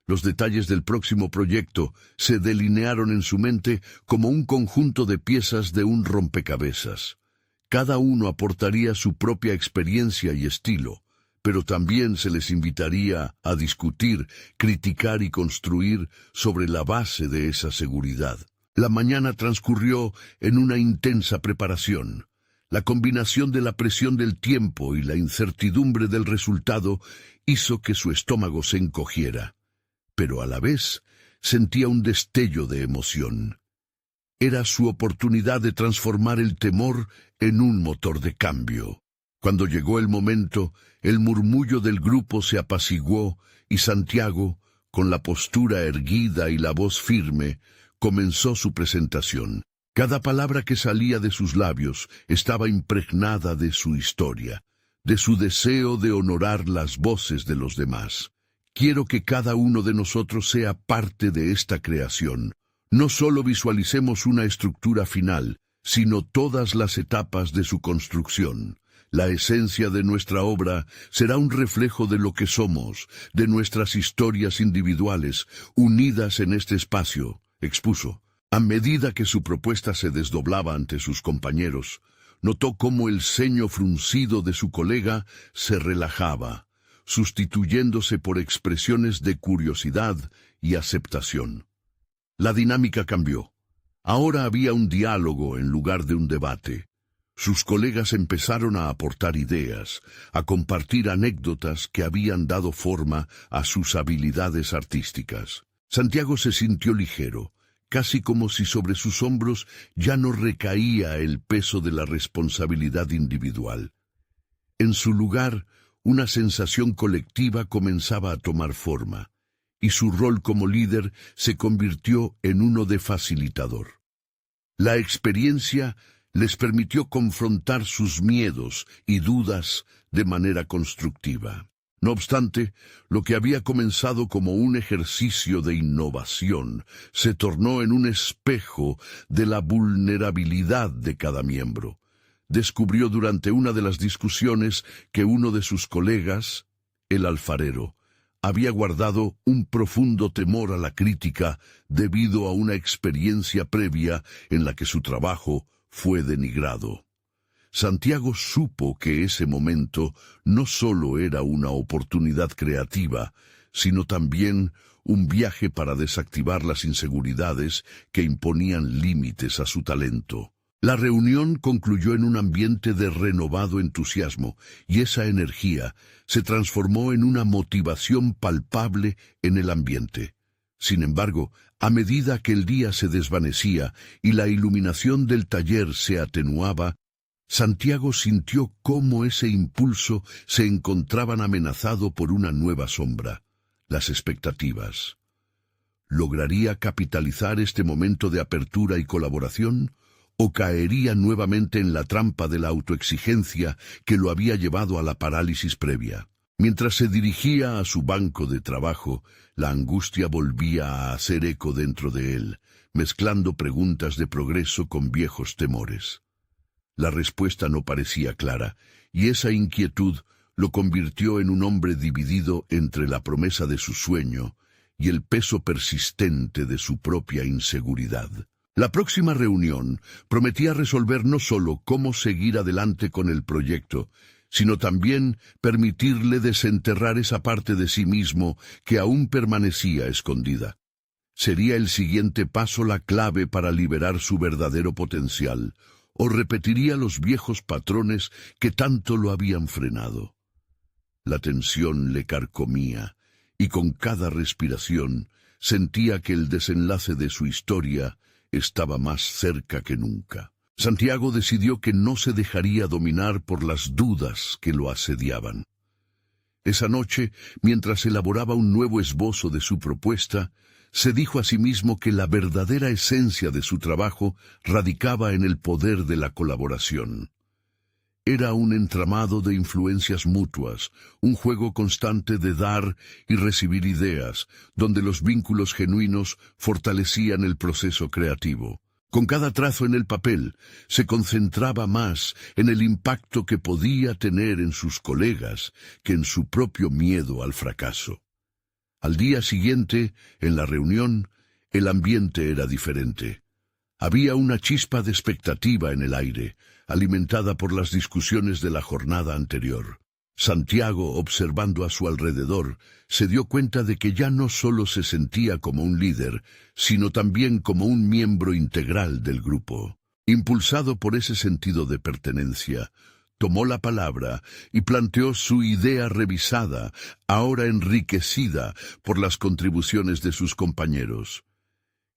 Speaker 1: Los detalles del próximo proyecto se delinearon en su mente como un conjunto de piezas de un rompecabezas. Cada uno aportaría su propia experiencia y estilo, pero también se les invitaría a discutir, criticar y construir sobre la base de esa seguridad. La mañana transcurrió en una intensa preparación. La combinación de la presión del tiempo y la incertidumbre del resultado hizo que su estómago se encogiera, pero a la vez sentía un destello de emoción. Era su oportunidad de transformar el temor en un motor de cambio. Cuando llegó el momento, el murmullo del grupo se apaciguó y Santiago, con la postura erguida y la voz firme, comenzó su presentación. Cada palabra que salía de sus labios estaba impregnada de su historia, de su deseo de honorar las voces de los demás. Quiero que cada uno de nosotros sea parte de esta creación. No solo visualicemos una estructura final, sino todas las etapas de su construcción. La esencia de nuestra obra será un reflejo de lo que somos, de nuestras historias individuales, unidas en este espacio, expuso. A medida que su propuesta se desdoblaba ante sus compañeros, notó cómo el ceño fruncido de su colega se relajaba, sustituyéndose por expresiones de curiosidad y aceptación. La dinámica cambió. Ahora había un diálogo en lugar de un debate. Sus colegas empezaron a aportar ideas, a compartir anécdotas que habían dado forma a sus habilidades artísticas. Santiago se sintió ligero, casi como si sobre sus hombros ya no recaía el peso de la responsabilidad individual. En su lugar, una sensación colectiva comenzaba a tomar forma, y su rol como líder se convirtió en uno de facilitador. La experiencia les permitió confrontar sus miedos y dudas de manera constructiva. No obstante, lo que había comenzado como un ejercicio de innovación se tornó en un espejo de la vulnerabilidad de cada miembro. Descubrió durante una de las discusiones que uno de sus colegas, el alfarero, había guardado un profundo temor a la crítica debido a una experiencia previa en la que su trabajo fue denigrado. Santiago supo que ese momento no solo era una oportunidad creativa, sino también un viaje para desactivar las inseguridades que imponían límites a su talento. La reunión concluyó en un ambiente de renovado entusiasmo, y esa energía se transformó en una motivación palpable en el ambiente. Sin embargo, a medida que el día se desvanecía y la iluminación del taller se atenuaba, Santiago sintió cómo ese impulso se encontraban amenazado por una nueva sombra: las expectativas. ¿Lograría capitalizar este momento de apertura y colaboración, o caería nuevamente en la trampa de la autoexigencia que lo había llevado a la parálisis previa? Mientras se dirigía a su banco de trabajo, la angustia volvía a hacer eco dentro de él, mezclando preguntas de progreso con viejos temores. La respuesta no parecía clara, y esa inquietud lo convirtió en un hombre dividido entre la promesa de su sueño y el peso persistente de su propia inseguridad. La próxima reunión prometía resolver no solo cómo seguir adelante con el proyecto, sino también permitirle desenterrar esa parte de sí mismo que aún permanecía escondida. ¿Sería el siguiente paso la clave para liberar su verdadero potencial, o repetiría los viejos patrones que tanto lo habían frenado? La tensión le carcomía, y con cada respiración sentía que el desenlace de su historia estaba más cerca que nunca. Santiago decidió que no se dejaría dominar por las dudas que lo asediaban. Esa noche, mientras elaboraba un nuevo esbozo de su propuesta, se dijo a sí mismo que la verdadera esencia de su trabajo radicaba en el poder de la colaboración. Era un entramado de influencias mutuas, un juego constante de dar y recibir ideas, donde los vínculos genuinos fortalecían el proceso creativo. Con cada trazo en el papel, se concentraba más en el impacto que podía tener en sus colegas que en su propio miedo al fracaso. Al día siguiente, en la reunión, el ambiente era diferente. Había una chispa de expectativa en el aire, alimentada por las discusiones de la jornada anterior. Santiago, observando a su alrededor, se dio cuenta de que ya no solo se sentía como un líder, sino también como un miembro integral del grupo. Impulsado por ese sentido de pertenencia, tomó la palabra y planteó su idea revisada, ahora enriquecida por las contribuciones de sus compañeros.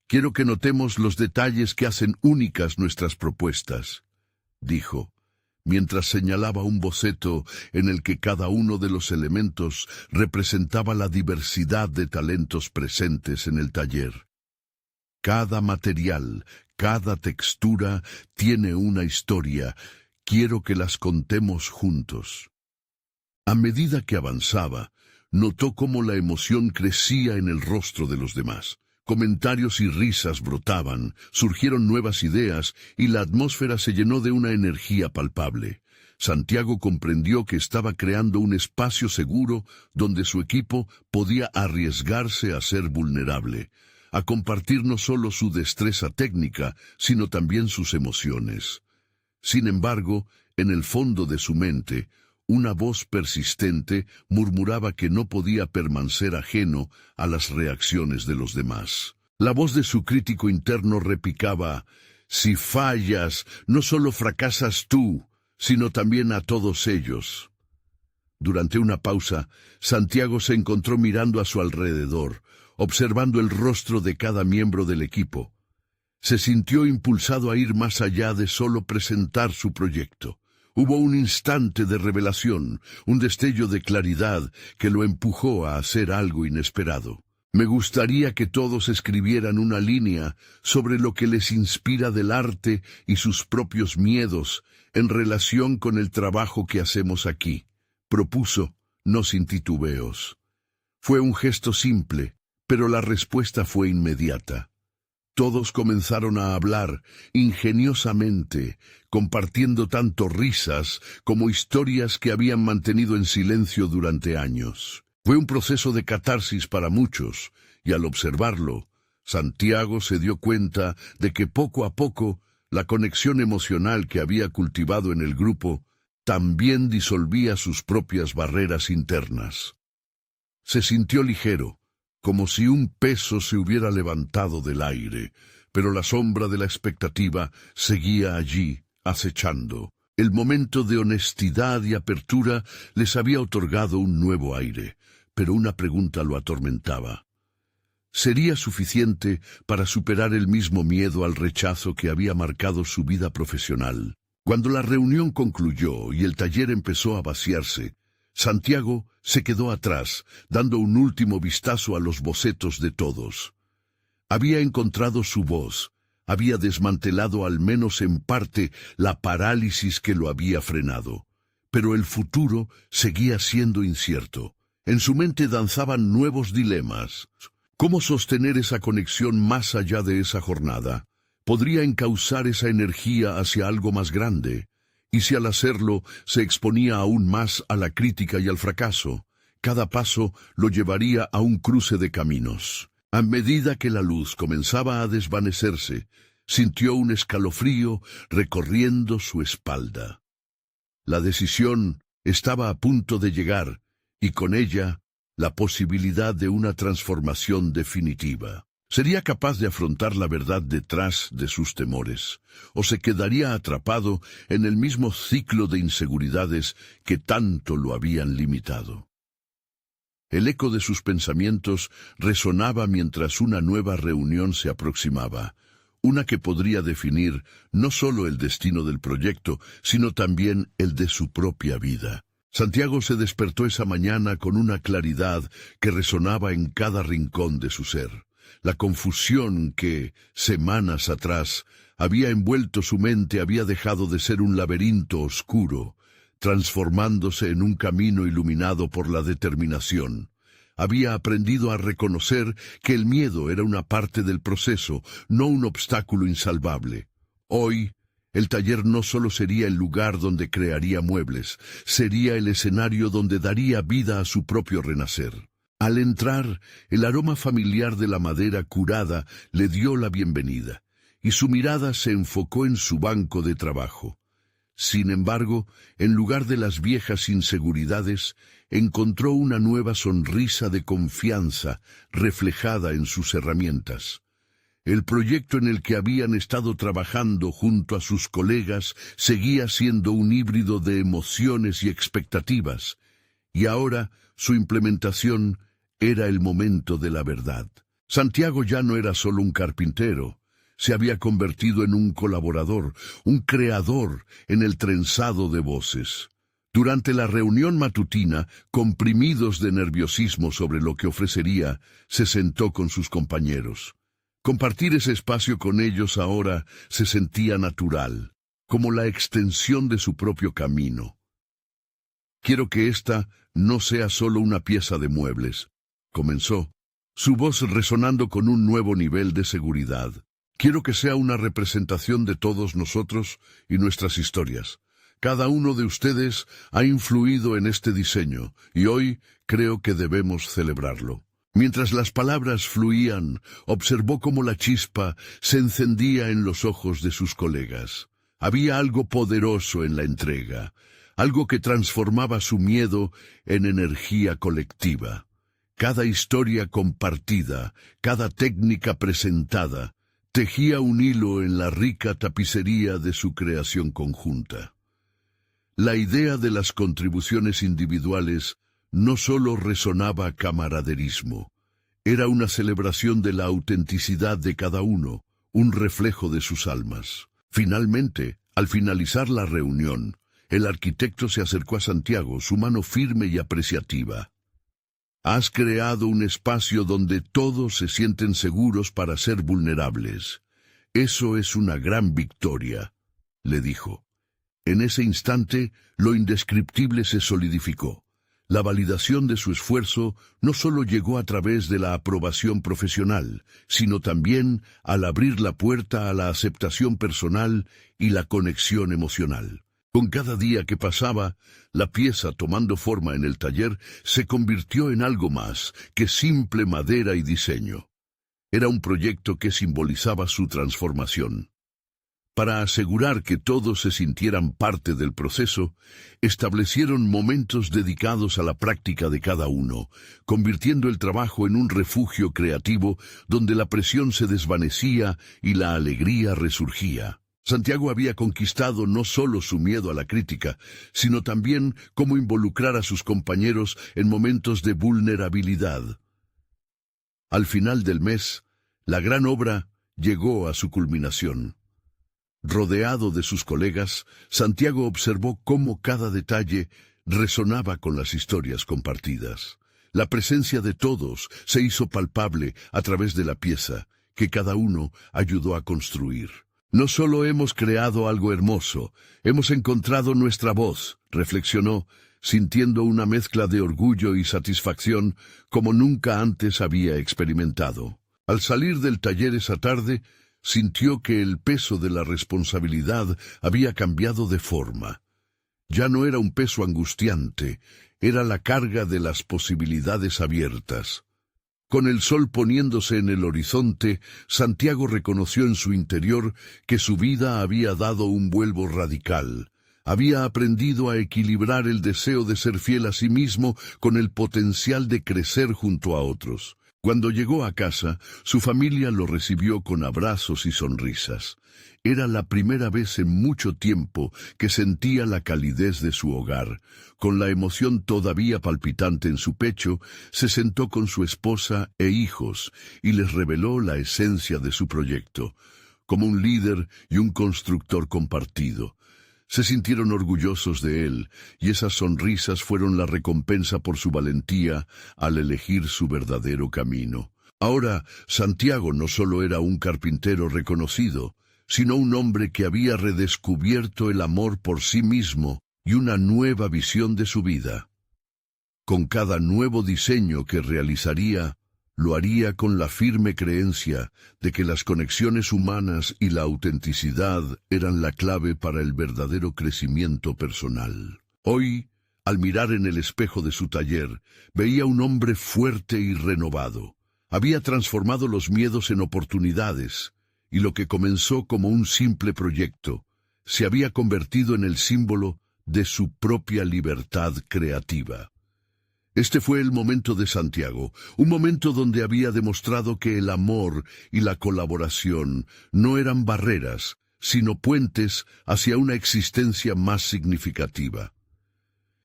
Speaker 1: «Quiero que notemos los detalles que hacen únicas nuestras propuestas», dijo, mientras señalaba un boceto en el que cada uno de los elementos representaba la diversidad de talentos presentes en el taller. Cada material, cada textura tiene una historia. Quiero que las contemos juntos. A medida que avanzaba, notó cómo la emoción crecía en el rostro de los demás. Comentarios y risas brotaban, surgieron nuevas ideas y la atmósfera se llenó de una energía palpable. Santiago comprendió que estaba creando un espacio seguro donde su equipo podía arriesgarse a ser vulnerable, a compartir no solo su destreza técnica, sino también sus emociones. Sin embargo, en el fondo de su mente, una voz persistente murmuraba que no podía permanecer ajeno a las reacciones de los demás. La voz de su crítico interno replicaba: «Si fallas, no solo fracasas tú, sino también a todos ellos». Durante una pausa, Santiago se encontró mirando a su alrededor, observando el rostro de cada miembro del equipo. Se sintió impulsado a ir más allá de solo presentar su proyecto. Hubo un instante de revelación, un destello de claridad que lo empujó a hacer algo inesperado. «Me gustaría que todos escribieran una línea sobre lo que les inspira del arte y sus propios miedos en relación con el trabajo que hacemos aquí», propuso, no sin titubeos. Fue un gesto simple, pero la respuesta fue inmediata. Todos comenzaron a hablar ingeniosamente, compartiendo tanto risas como historias que habían mantenido en silencio durante años. Fue un proceso de catarsis para muchos, y al observarlo, Santiago se dio cuenta de que poco a poco la conexión emocional que había cultivado en el grupo también disolvía sus propias barreras internas. Se sintió ligero, como si un peso se hubiera levantado del aire, pero la sombra de la expectativa seguía allí, acechando. El momento de honestidad y apertura les había otorgado un nuevo aire, pero una pregunta lo atormentaba. ¿Sería suficiente para superar el mismo miedo al rechazo que había marcado su vida profesional? Cuando la reunión concluyó y el taller empezó a vaciarse, Santiago se quedó atrás, dando un último vistazo a los bocetos de todos. Había encontrado su voz, había desmantelado al menos en parte la parálisis que lo había frenado. Pero el futuro seguía siendo incierto. En su mente danzaban nuevos dilemas. ¿Cómo sostener esa conexión más allá de esa jornada? ¿Podría encauzar esa energía hacia algo más grande? Y si al hacerlo se exponía aún más a la crítica y al fracaso, cada paso lo llevaría a un cruce de caminos. A medida que la luz comenzaba a desvanecerse, sintió un escalofrío recorriendo su espalda. La decisión estaba a punto de llegar, y con ella la posibilidad de una transformación definitiva. ¿Sería capaz de afrontar la verdad detrás de sus temores? ¿O se quedaría atrapado en el mismo ciclo de inseguridades que tanto lo habían limitado? El eco de sus pensamientos resonaba mientras una nueva reunión se aproximaba, una que podría definir no solo el destino del proyecto, sino también el de su propia vida. Santiago se despertó esa mañana con una claridad que resonaba en cada rincón de su ser. La confusión que, semanas atrás, había envuelto su mente había dejado de ser un laberinto oscuro, transformándose en un camino iluminado por la determinación. Había aprendido a reconocer que el miedo era una parte del proceso, no un obstáculo insalvable. Hoy, el taller no solo sería el lugar donde crearía muebles, sería el escenario donde daría vida a su propio renacer. Al entrar, el aroma familiar de la madera curada le dio la bienvenida, y su mirada se enfocó en su banco de trabajo. Sin embargo, en lugar de las viejas inseguridades, encontró una nueva sonrisa de confianza reflejada en sus herramientas. El proyecto en el que habían estado trabajando junto a sus colegas seguía siendo un híbrido de emociones y expectativas, y ahora su implementación era el momento de la verdad. Santiago ya no era solo un carpintero, se había convertido en un colaborador, un creador en el trenzado de voces. Durante la reunión matutina, comprimidos de nerviosismo sobre lo que ofrecería, se sentó con sus compañeros. Compartir ese espacio con ellos ahora se sentía natural, como la extensión de su propio camino. Quiero que esta no sea solo una pieza de muebles, comenzó, su voz resonando con un nuevo nivel de seguridad. Quiero que sea una representación de todos nosotros y nuestras historias. Cada uno de ustedes ha influido en este diseño, y hoy creo que debemos celebrarlo. Mientras las palabras fluían, observó cómo la chispa se encendía en los ojos de sus colegas. Había algo poderoso en la entrega, algo que transformaba su miedo en energía colectiva. Cada historia compartida, cada técnica presentada, tejía un hilo en la rica tapicería de su creación conjunta. La idea de las contribuciones individuales no solo resonaba camaraderismo, era una celebración de la autenticidad de cada uno, un reflejo de sus almas. Finalmente, al finalizar la reunión, el arquitecto se acercó a Santiago, su mano firme y apreciativa. Has creado un espacio donde todos se sienten seguros para ser vulnerables. Eso es una gran victoria, le dijo. En ese instante, lo indescriptible se solidificó. La validación de su esfuerzo no solo llegó a través de la aprobación profesional, sino también al abrir la puerta a la aceptación personal y la conexión emocional. Con cada día que pasaba, la pieza tomando forma en el taller se convirtió en algo más que simple madera y diseño. Era un proyecto que simbolizaba su transformación. Para asegurar que todos se sintieran parte del proceso, establecieron momentos dedicados a la práctica de cada uno, convirtiendo el trabajo en un refugio creativo donde la presión se desvanecía y la alegría resurgía. Santiago había conquistado no solo su miedo a la crítica, sino también cómo involucrar a sus compañeros en momentos de vulnerabilidad. Al final del mes, la gran obra llegó a su culminación. Rodeado de sus colegas, Santiago observó cómo cada detalle resonaba con las historias compartidas. La presencia de todos se hizo palpable a través de la pieza, que cada uno ayudó a construir. No solo hemos creado algo hermoso, hemos encontrado nuestra voz, reflexionó, sintiendo una mezcla de orgullo y satisfacción como nunca antes había experimentado. Al salir del taller esa tarde, sintió que el peso de la responsabilidad había cambiado de forma. Ya no era un peso angustiante, era la carga de las posibilidades abiertas. Con el sol poniéndose en el horizonte, Santiago reconoció en su interior que su vida había dado un vuelvo radical. Había aprendido a equilibrar el deseo de ser fiel a sí mismo con el potencial de crecer junto a otros. Cuando llegó a casa, su familia lo recibió con abrazos y sonrisas. Era la primera vez en mucho tiempo que sentía la calidez de su hogar. Con la emoción todavía palpitante en su pecho, se sentó con su esposa e hijos y les reveló la esencia de su proyecto, como un líder y un constructor compartido. Se sintieron orgullosos de él, y esas sonrisas fueron la recompensa por su valentía al elegir su verdadero camino. Ahora, Santiago no solo era un carpintero reconocido, sino un hombre que había redescubierto el amor por sí mismo y una nueva visión de su vida. Con cada nuevo diseño que realizaría, lo haría con la firme creencia de que las conexiones humanas y la autenticidad eran la clave para el verdadero crecimiento personal. Hoy, al mirar en el espejo de su taller, veía un hombre fuerte y renovado. Había transformado los miedos en oportunidades, y lo que comenzó como un simple proyecto, se había convertido en el símbolo de su propia libertad creativa. Este fue el momento de Santiago, un momento donde había demostrado que el amor y la colaboración no eran barreras, sino puentes hacia una existencia más significativa.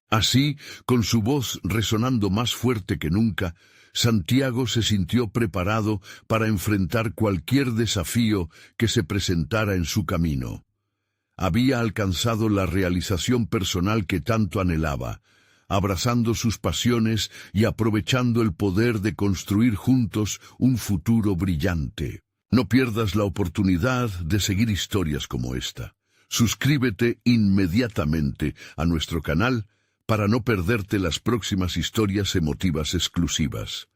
Speaker 1: Así, con su voz resonando más fuerte que nunca, Santiago se sintió preparado para enfrentar cualquier desafío que se presentara en su camino. Había alcanzado la realización personal que tanto anhelaba, abrazando sus pasiones y aprovechando el poder de construir juntos un futuro brillante. No pierdas la oportunidad de seguir historias como esta. Suscríbete inmediatamente a nuestro canal para no perderte las próximas historias emotivas exclusivas.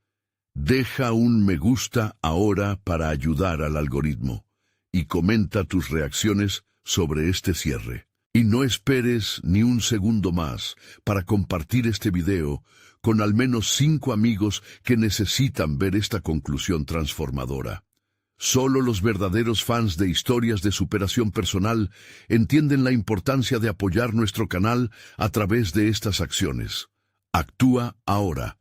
Speaker 1: Deja un me gusta ahora para ayudar al algoritmo y comenta tus reacciones sobre este cierre. Y no esperes ni un segundo más para compartir este video con al menos 5 amigos que necesitan ver esta conclusión transformadora. Solo los verdaderos fans de historias de superación personal entienden la importancia de apoyar nuestro canal a través de estas acciones. Actúa ahora.